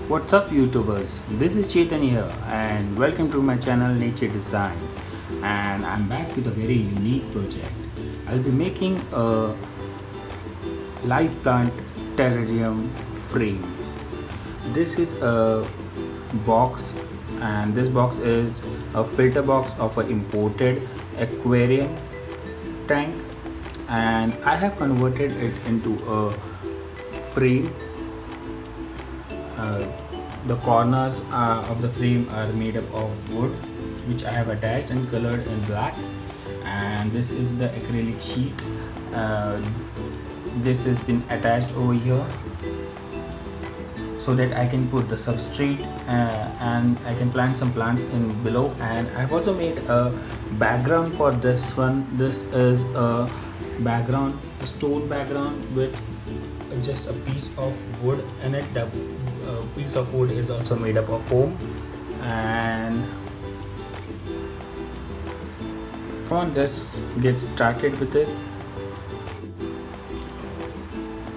What's up YouTubers, this is Chetan here and welcome to my channel Nature Design, and I'm back with a very unique project. I'll be making a live plant terrarium frame. This is a box, and this box is a filter box of an imported aquarium tank, and I have converted it into a frame. The corners of the frame are made up of wood, which I have attached and colored in black, and this is the acrylic sheet. This has been attached over here so that I can put the substrate and I can plant some plants in below. And I've also made a background for this one. This is a background, a stone background with just a piece of wood in it. The piece of wood is also made up of foam. And come on, let's get started with it.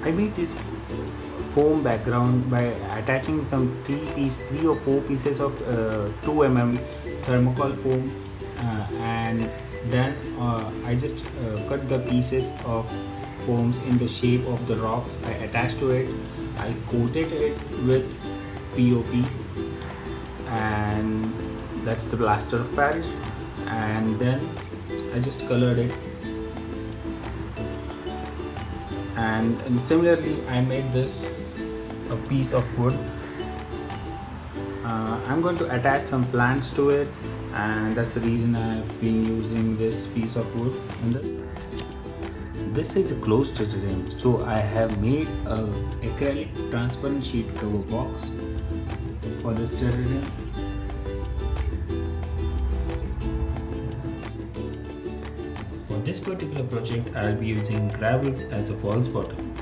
I made this foam background by attaching some 3 or 4 pieces of 2 mm thermocol foam, and then I just cut the pieces of foams in the shape of the rocks. I attached to it. I coated it with POP, and that's the plaster of Paris, and then I just colored it. And similarly I made this a piece of wood. I'm going to attach some plants to it, and that's the reason I've been using this piece of wood. This is a closed terrarium, so I have made a acrylic transparent sheet cover box for this terrarium. For this particular project, I'll be using gravels as a false bottom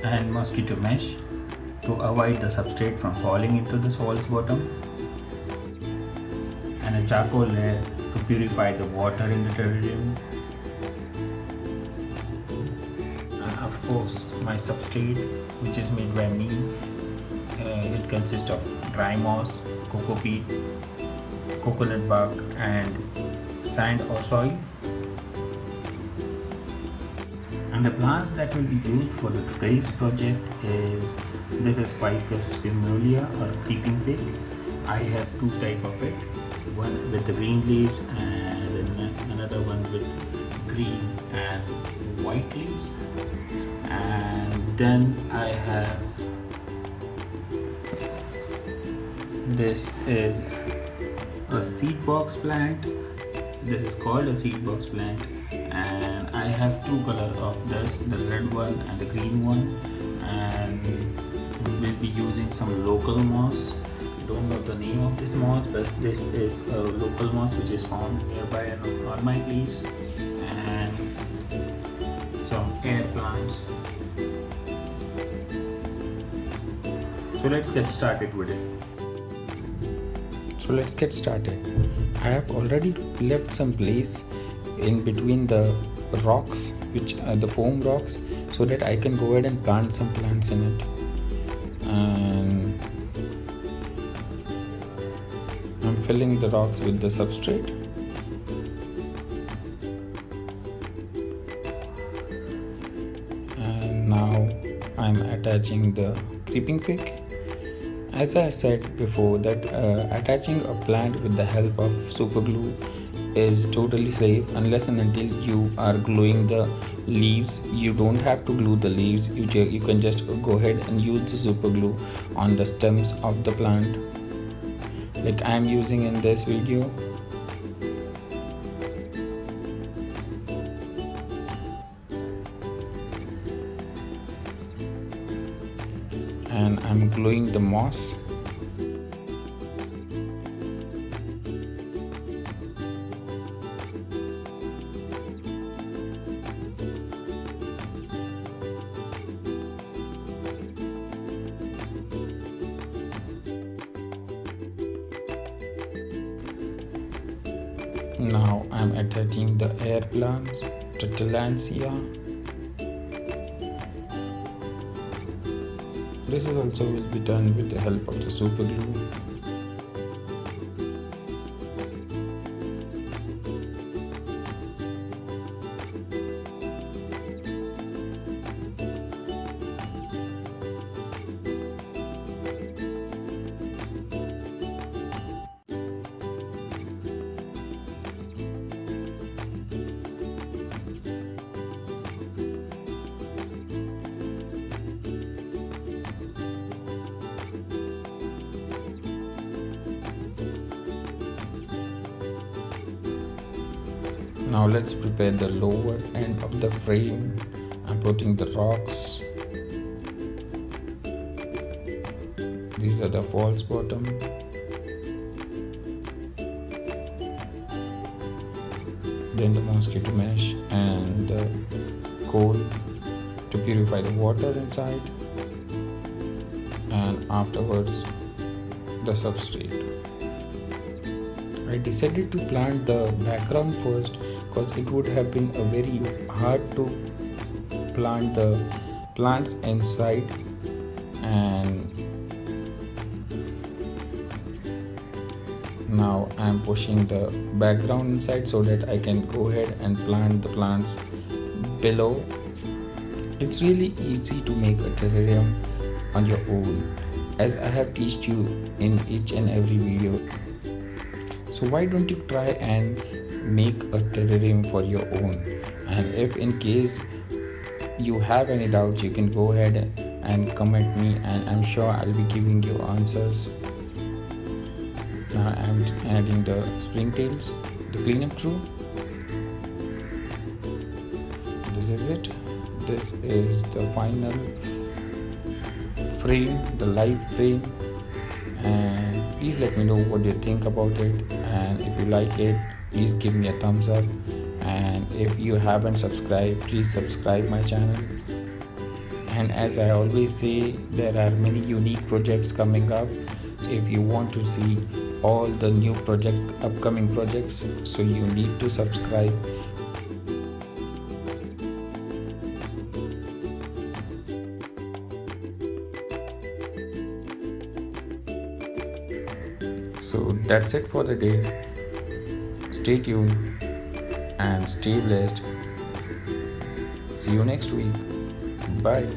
and mosquito mesh to avoid the substrate from falling into this false bottom, and a charcoal layer to purify the water in the terrarium, and of course my substrate, which is made by me. It consists of dry moss, cocoa peat, coconut bark, and sand or soil. And the plants that will be used for today's project is, this is Ficus spinulia or creeping pig. I have 2 types of it, one with the green leaves and another one with green and white leaves. And then I have, this is a seed box plant. This is called a seed box plant, and I have 2 colors of this, the red one and the green one, and we'll be using some local moss. I don't know the name of this moss, but this is a local moss which is found nearby on my place, and some air plants. So let's get started with it. I have already left some place in between the rocks, which are the foam rocks, so that I can go ahead and plant some plants in it. And I'm filling the rocks with the substrate. And now I'm attaching the creeping fig. As I said before, that attaching a plant with the help of super glue is totally safe unless and until you are gluing the leaves. You don't have to glue the leaves. You can just go ahead and use the super glue on the stems of the plant, like I am using in this video. And I'm gluing the moss. Now I'm attaching the air plants, Terrarium. This is also will be done with the help of the super glue. Now let's prepare the lower end of the frame. I'm putting the rocks. These are the false bottom. Then the mosquito mesh and the coal to purify the water inside, and afterwards the substrate. I decided to plant the background first because it would have been a very hard to plant the plants inside, and now I'm pushing the background inside so that I can go ahead and plant the plants below. It's really easy to make a terrarium on your own, as I have taught you in each and every video. So why don't you try and make a terrarium for your own? And if in case you have any doubts, you can go ahead and comment me, and I'm sure I'll be giving you answers. Now I'm adding the springtails, the cleanup crew. This is it. This is the final frame, the live frame. And please let me know what you think about it, and if you like it, please give me a thumbs up, and if you haven't subscribed, please subscribe my channel. And as I always say, there are many unique projects coming up. If you want to see all the new projects, upcoming projects, so you need to subscribe. So that's it for the day. Stay tuned and stay blessed. See you next week. Bye.